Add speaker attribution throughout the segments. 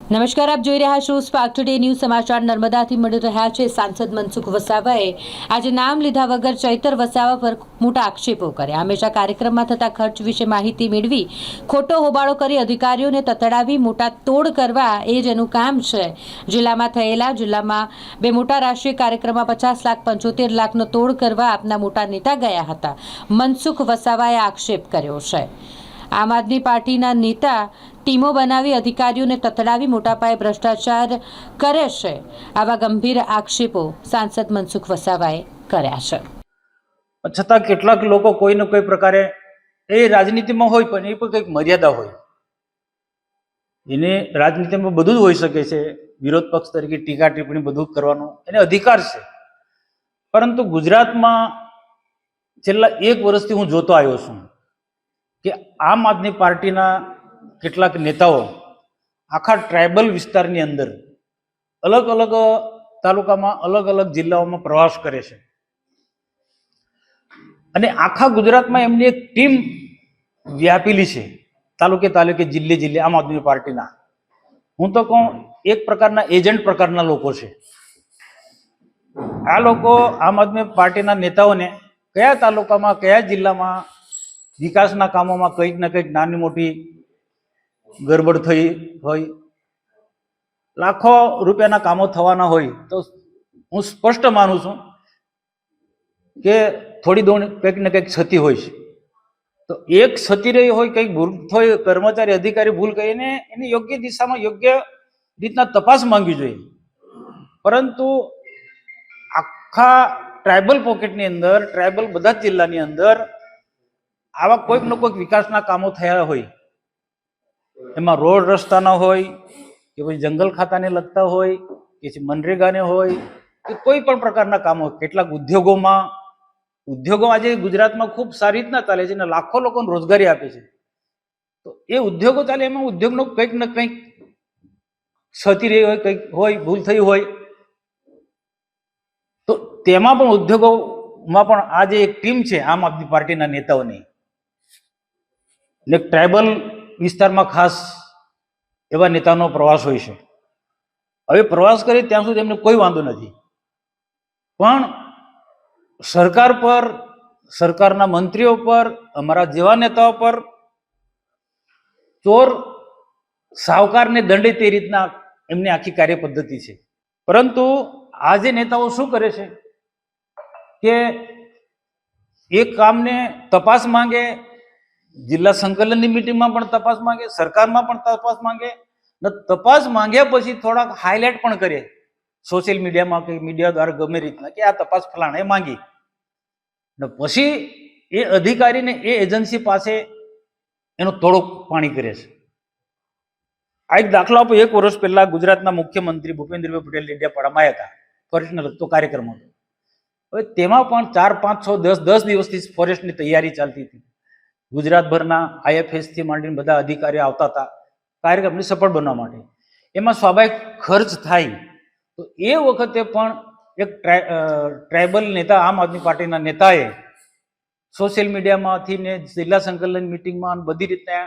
Speaker 1: નમસ્કાર, આપ જોઈ રહ્યા છો સ્પાર્ક ટુડે ન્યૂઝ સમાચાર નર્મદાથી મળી રહ્યા છે। સાંસદ મનસુખ વસાવાએ આજે નામ લીધા વગર ચૈતર વસાવા પર મોટા આક્ષેપો કર્યા। હંમેશા કાર્યક્રમમાં થતા ખર્ચ વિશે માહિતી મેળવી ખોટો હોબાળો કરી અધિકારીઓને તતડાવી મોટા તોડ કરવા એ જ એનું કામ છે। જિલ્લામાં બે મોટા રાષ્ટ્રીય કાર્યક્રમમાં 50 લાખ 75 લાખનો તોડ કરવા આપના મોટા નેતા ગયા હતા। મનસુખ વસાવાએ આક્ષેપ કર્યો છે। આમ આદમી પાર્ટીના નેતા ટીમો બનાવી અધિકારીઓને તતડાવી મોટા પાયે ભ્રષ્ટાચાર કરે છે। આવા ગંભીર આક્ષેપો સાંસદ મનસુખ વસાવાએ કર્યા છે।
Speaker 2: છતાં કેટલાક લોકો કોઈને કોઈ પ્રકારે એ રાજનીતિમાં હોય પણ એ પણ કંઈક મર્યાદા હોય। એને રાજનીતિમાં બધું જ હોઈ શકે છે, વિરોધ પક્ષ તરીકે ટીકા ટિપ્પણી બધું જ કરવાનો એને અધિકાર છે। પરંતુ ગુજરાતમાં છેલ્લા 1 વર્ષથી હું જોતો આવ્યો છું કે આમ આદમી પાર્ટીના કેટલાક નેતાઓ આખા ટ્રાઇબલ વિસ્તારની અંદર અલગ અલગ તાલુકામાં અલગ અલગ જિલ્લાઓમાં પ્રવાસ કરે છે અને આખા ગુજરાતમાં એમની એક ટીમ વ્યાપેલી છે, તાલુકે તાલુકે જિલ્લે જિલ્લે આમ આદમી પાર્ટીના। હું તો કહું એક પ્રકારના એજન્ટ પ્રકારના લોકો છે। આ લોકો આમ આદમી પાર્ટીના નેતાઓને કયા તાલુકામાં કયા જિલ્લામાં વિકાસના કામોમાં કંઈક ને કંઈક નાની મોટી ગરબડ થઈ હોય, લાખો રૂપિયાના કામો થવાના હોય તો હું સ્પષ્ટ માનું છું કે થોડી દોડ કંઈક ને કંઈક ક્ષતિ હોય છે। તો એક ક્ષતિ રહી હોય, કંઈક ભૂલ થઈ, કર્મચારી અધિકારી ભૂલ કરીને એની યોગ્ય દિશામાં યોગ્ય રીતના તપાસ માંગવી જોઈએ। પરંતુ આખા ટ્રાઇબલ પોકેટની અંદર, ટ્રાઇબલ બધા જ જિલ્લાની અંદર આવા કોઈક ને કોઈક વિકાસના કામો થયા હોય, એમાં રોડ રસ્તાના હોય કે પછી જંગલ ખાતાને લગતા હોય કે પછી મનરેગાને હોય કે કોઈ પણ પ્રકારના કામો, કેટલાક ઉદ્યોગો આજે ગુજરાતમાં ખૂબ સારી રીતના ચાલે છે અને લાખો લોકોને રોજગારી આપે છે। તો એ ઉદ્યોગો ચાલે એમાં ઉદ્યોગનો કંઈક ને કંઈક ક્ષતિ રહી હોય, કંઈક હોય, ભૂલ થઈ હોય તો તેમાં પણ ઉદ્યોગોમાં પણ આ જે એક ટીમ છે આમ આદમી પાર્ટીના નેતાઓની, ને ટ્રાઇબલ વિસ્તારમાં ખાસ એવા નેતાનો પ્રવાસ હોય છે। હવે પ્રવાસ કરી ત્યાં સુધી એમને કોઈ વાંધો નથી, પણ સરકાર પર, સરકારના મંત્રીઓ પર, અમારા જેવા નેતાઓ પર ચોર સાહુકારને દંડે તે રીતના એમની આખી કાર્ય પદ્ધતિ છે। પરંતુ આ જે નેતાઓ શું કરે છે કે એક કામને તપાસ માંગે, જિલ્લા સંકલનની મિટિંગમાં પણ તપાસ માંગે, સરકારમાં પણ તપાસ માંગે, ને તપાસ માંગ્યા પછી થોડાક હાઇલાઇટ પણ કરે સોશિયલ મીડિયામાં કે મીડિયા દ્વારા ગમે રીતના કે આ તપાસ ફલાણે માંગી, ને પછી એ અધિકારીને એ એજન્સી પાસે એનો તોડો પાણી કરે છે। આ એક દાખલો આપો, 1 વર્ષ પહેલા ગુજરાતના મુખ્યમંત્રી ભૂપેન્દ્રભાઈ પટેલ ડેડિયાપાડામાં આવ્યા હતા, ફોરેસ્ટને લગતો કાર્યક્રમ હતો। હવે તેમાં પણ 4, 5, 6, 10 દિવસથી ફોરેસ્ટની તૈયારી ચાલતી હતી। ગુજરાતભરના IFSથી માંડીને બધા અધિકારીઓ આવતા હતા કાર્યક્રમને સફળ બનાવવા માટે। એમાં સ્વાભાવિક ખર્ચ થાય, તો એ વખતે પણ એક ટ્રાઇબલ નેતા, આમ આદમી પાર્ટીના નેતાએ સોશિયલ મીડિયામાંથી ને જિલ્લા સંકલન મિટિંગમાં બધી રીતે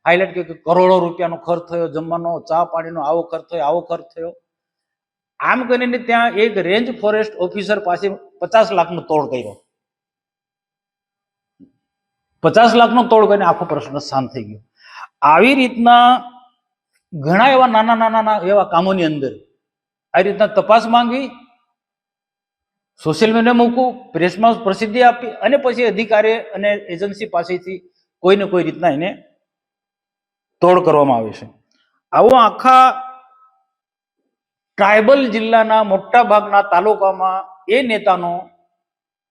Speaker 2: હાઇલાઇટ કર્યું કે કરોડો રૂપિયાનો ખર્ચ થયો, જમવાનો, ચા પાણીનો આવો ખર્ચ થયો, આવો ખર્ચ થયો। આમ કરીને ત્યાં એક રેન્જ ફોરેસ્ટ ઓફિસર પાસે 50 લાખનો તોડ કર્યો। 50 લાખનો તોડ કરીને આખો પ્રશ્ન શાંત થઈ ગયો। આવી રીતના ઘણા એવા નાના એવા કામોની અંદર આવી રીતના તપાસ માંગવી, સોશિયલ મીડિયા મૂકવું, પ્રેસમાં પ્રસિદ્ધિ આપી અને પછી અધિકારી અને એજન્સી પાસેથી કોઈને કોઈ રીતના એને તોડ કરવામાં આવે છે। આવો આખા ટ્રાઇબલ જિલ્લાના મોટા ભાગના તાલુકામાં એ નેતાનો,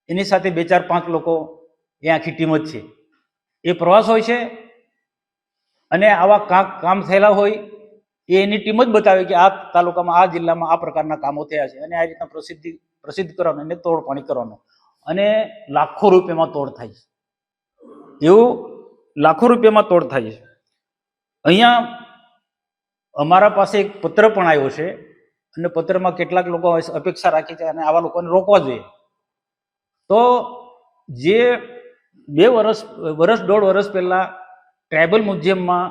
Speaker 2: એની સાથે 2, 4, 5 લોકો, એ આખી ટીમ જ છે, એ પ્રવાસ હોય છે અને આવા કામ થયેલા હોય એ એની ટીમ જ બતાવે કે આ તાલુકામાં, આ જિલ્લામાં આ પ્રકારના કામો થયા છે અને આ રીતના પ્રસિદ્ધ કરવાનું, એને તોડ પાણી કરવાનું અને લાખો રૂપિયામાં તોડ થાય છે। એવું લાખો રૂપિયામાં તોડ થાય છે। અહીંયા અમારા પાસે એક પત્ર પણ આવ્યો છે અને પત્રમાં કેટલાક લોકો અપેક્ષા રાખી છે અને આવા લોકોને રોકવા જોઈએ। તો જે 1.5 વર્ષ પહેલા ટ્રાઇબલ મ્યુઝિયમમાં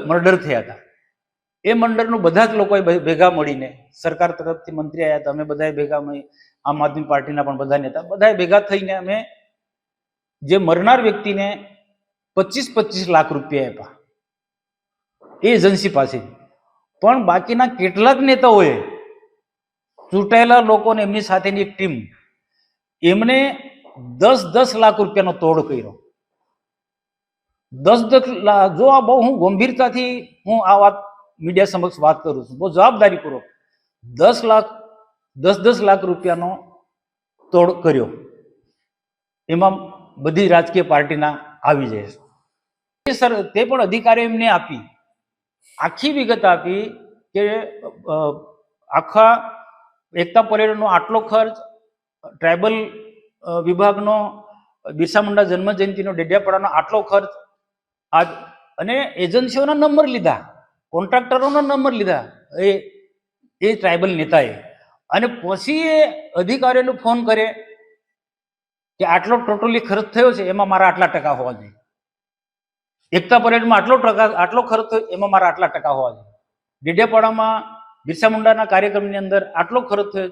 Speaker 2: મર્ડર થયા હતા, એ મંડળનું બધા જ લોકોએ ભેગા મળીને, સરકાર તરફથી મંત્રી આવ્યા હતા, અમે બધાએ ભેગા મળી, આમ આદમી પાર્ટીના પણ બધા નેતા, બધાએ ભેગા થઈને અમે જે મરનાર વ્યક્તિને 25-25 લાખ રૂપિયા આપ્યા એ એજન્સી પાસે. પણ બાકીના કેટલાક નેતાઓએ, ચૂંટાયેલા લોકોને એમની સાથેની એક ટીમ, એમને 10-10 લાખ રૂપિયાનો તોડ કર્યો. 10-10 લાખ, જો આ બહુ હું ગંભીરતાથી હું આ વાત મીડિયા સમક્ષ વાત કરું છું, બહુ જવાબદારીપૂર્વક 10 લાખ રૂપિયાનો તોડ કર્યો. એમાં બધી રાજકીય પાર્ટીના આવી જાય છે. સર તે પણ અધિકારીઓ એમને આપી, આખી વિગત આપી કે આખા એકતા પરેડનો આટલો ખર્ચ, ટ્રાઇબલ વિભાગનો બિરસા મુંડા જન્મ જયંતિનો ડેડિયાપાડાનો આટલો ખર્ચ, અને એજન્સીઓના નંબર લીધા, કોન્ટ્રાક્ટરોના નંબર લીધા એ ટ્રાઇબલ નેતાએ, અને પછી એ અધિકારીઓને ફોન કરે કે આટલો ટોટલી ખર્ચ થયો છે, એમાં મારા આટલા ટકા હોવા જોઈએ. એકતા પરેડમાં આટલો ખર્ચ થયો, એમાં મારા આટલા ટકા હોવા જોઈએ. ડેડિયાપાડામાં બિરસા મુંડાના કાર્યક્રમની અંદર આટલો ખર્ચ થયો,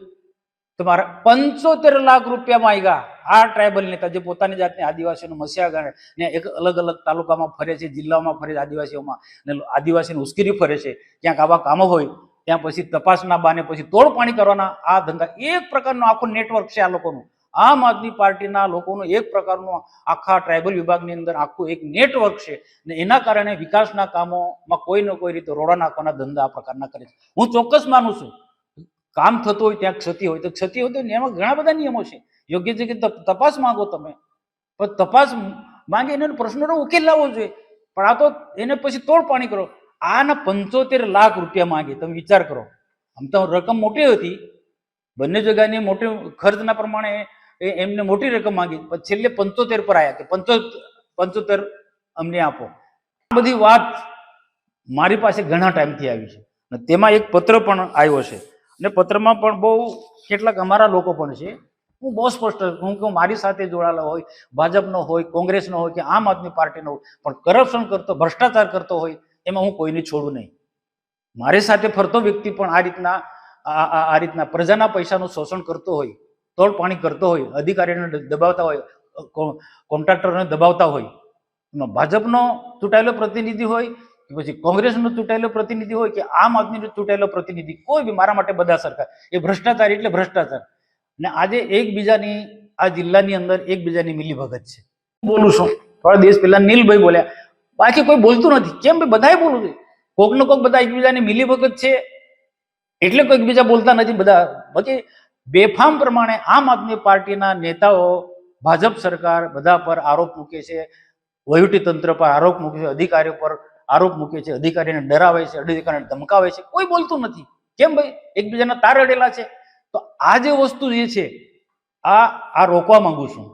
Speaker 2: તો મારા 75 લાખ રૂપિયા માંગ્યા. આ ટ્રાઇબલ નેતા જે પોતાની જાતને આદિવાસીઓનો મસીહા ગણે ને એક અલગ અલગ તાલુકામાં ફરે છે, જિલ્લાઓમાં ફરે છે, આદિવાસીઓમાં, ને આદિવાસીને ઉશ્કેરી ફરે છે, ક્યાંક આવા કામો હોય ત્યાં પછી તપાસના બાને પછી તોડ પાણી કરવાના આ ધંધા, એક પ્રકારનો આખો નેટવર્ક છે આ લોકોનું. આમ આદમી પાર્ટીના લોકોનું એક પ્રકારનું આખા ટ્રાઇબલ વિભાગની અંદર આખું એક નેટવર્ક છે, ને એના કારણે વિકાસના કામોમાં કોઈ ને કોઈ રીતે રોડા નાખવાના ધંધા આ પ્રકારના કરે છે. હું ચોક્કસ માનું છું, કામ થતું હોય ત્યાં ક્ષતિ હોય તો ક્ષતિ હોય તો એમાં ઘણા બધા નિયમો છે. યોગ્ય જગ્યાએ તપાસ માંગો તમે, પણ તપાસ માંગે એને પ્રશ્નોનો ઉકેલ લાવવો જોઈએ. પણ આ તો એને પછી તોડ પાણી કરો. આના 75 લાખ રૂપિયા માંગે, તમે વિચાર કરો. આમ તો રકમ મોટી હતી, બંને જગ્યાની મોટી ખર્ચના પ્રમાણે એમને મોટી રકમ માંગી, પણ છેલ્લે 75 પર આવ્યા કે 75 અમને આપો. આ બધી વાત મારી પાસે ઘણા ટાઈમથી આવી છે, અને તેમાં એક પત્ર પણ આવ્યો છે, અને પત્રમાં પણ બહુ કેટલાક અમારા લોકો પણ છે. હું બહુ સ્પષ્ટ હું કે મારી સાથે જોડાયેલા હોય, ભાજપનો હોય, કોંગ્રેસનો હોય કે આમ આદમી પાર્ટીનો હોય, પણ કરપ્શન કરતો, ભ્રષ્ટાચાર કરતો હોય એમાં હું કોઈને છોડું નહીં. મારી સાથે ફરતો વ્યક્તિ પણ આ રીતના પ્રજાના પૈસાનું શોષણ કરતો હોય, તોડ પાણી કરતો હોય, અધિકારીઓને દબાવતા હોય, કોન્ટ્રાક્ટરોને દબાવતા હોય, એમાં ભાજપનો ચૂંટાયેલો પ્રતિનિધિ હોય કે પછી કોંગ્રેસનો ચૂંટાયેલો પ્રતિનિધિ હોય કે આમ આદમીનો ચૂંટાયેલો પ્રતિનિધિ, કોઈ બી મારા માટે બધા સરકાર. એ ભ્રષ્ટાચાર એટલે ભ્રષ્ટાચાર. ને આજે એકબીજાની આ જિલ્લાની અંદર એકબીજાની મિલીભગત છે. બોલું છું, થોડા દિવસ પહેલા નીલભાઈ બોલ્યા, બાકી કોઈ બોલતું નથી. કેમ ભાઈ? બધાએ બોલવું જોઈએ. કોક ને કોક બધા એકબીજાની મિલીભગત છે એટલે કોઈ એકબીજા બોલતા નથી બધા. બાકી બેફામ પ્રમાણે આમ આદમી પાર્ટીના નેતાઓ, ભાજપ સરકાર બધા પર આરોપ મૂકે છે, વહીવટી તંત્ર પર આરોપ મૂકે છે, અધિકારીઓ પર આરોપ મૂકે છે, અધિકારીને ડરાવે છે, અધિકારીને ધમકાવે છે. કોઈ બોલતું નથી. કેમ ભાઈ? એકબીજાના તાર અડેલા છે. તો આ જે વસ્તુ જે છે આ રોકવા માંગુ છું.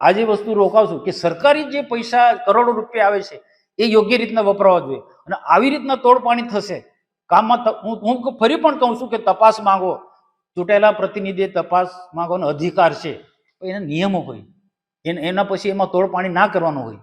Speaker 2: આ જે વસ્તુ રોકાવશું કે સરકારી જે પૈસા કરોડો રૂપિયા આવે છે એ યોગ્ય રીતના વપરાવા જોઈએ, અને આવી રીતના તોડપાણી થશે કામમાં. હું ફરી પણ કહું છું કે તપાસ માંગો, ચૂંટાયેલા પ્રતિનિધિએ તપાસ માંગવાનો અધિકાર છે, એના નિયમો હોય, એના પછી એમાં તોડપાણી ના કરવાનો હોય.